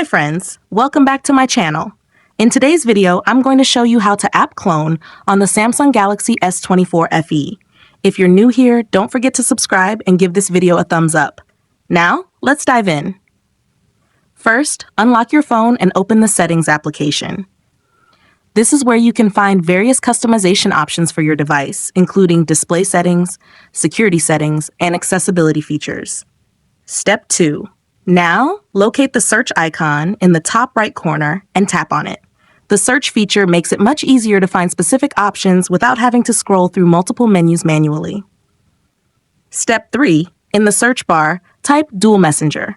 Hi friends, welcome back to my channel. In today's video, I'm going to show you how to app clone on the Samsung Galaxy S24 FE. If you're new here, don't forget to subscribe and give this video a thumbs up. Now, let's dive in. First, unlock your phone and open the Settings application. This is where you can find various customization options for your device, including display settings, security settings, and accessibility features. Step 2. Now, locate the search icon in the top right corner and tap on it. The search feature makes it much easier to find specific options without having to scroll through multiple menus manually. Step 3. In the search bar, type Dual Messenger.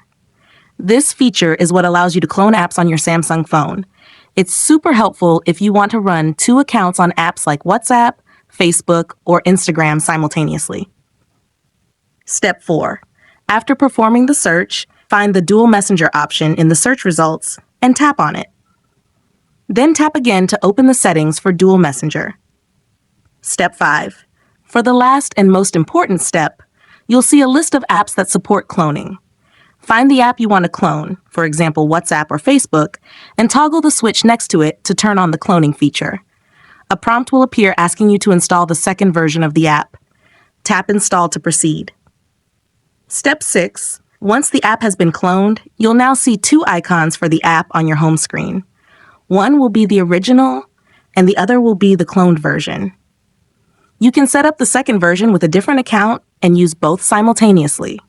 This feature is what allows you to clone apps on your Samsung phone. It's super helpful if you want to run 2 accounts on apps like WhatsApp, Facebook, or Instagram simultaneously. Step 4. After performing the search, find the Dual Messenger option in the search results and tap on it. Then tap again to open the settings for Dual Messenger. Step 5. For the last and most important step, you'll see a list of apps that support cloning. Find the app you want to clone, for example WhatsApp or Facebook, and toggle the switch next to it to turn on the cloning feature. A prompt will appear asking you to install the second version of the app. Tap Install to proceed. Step 6. Once the app has been cloned, you'll now see 2 icons for the app on your home screen. One will be the original, and the other will be the cloned version. You can set up the second version with a different account and use both simultaneously.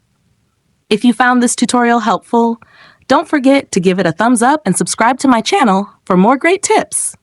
If you found this tutorial helpful, don't forget to give it a thumbs up and subscribe to my channel for more great tips.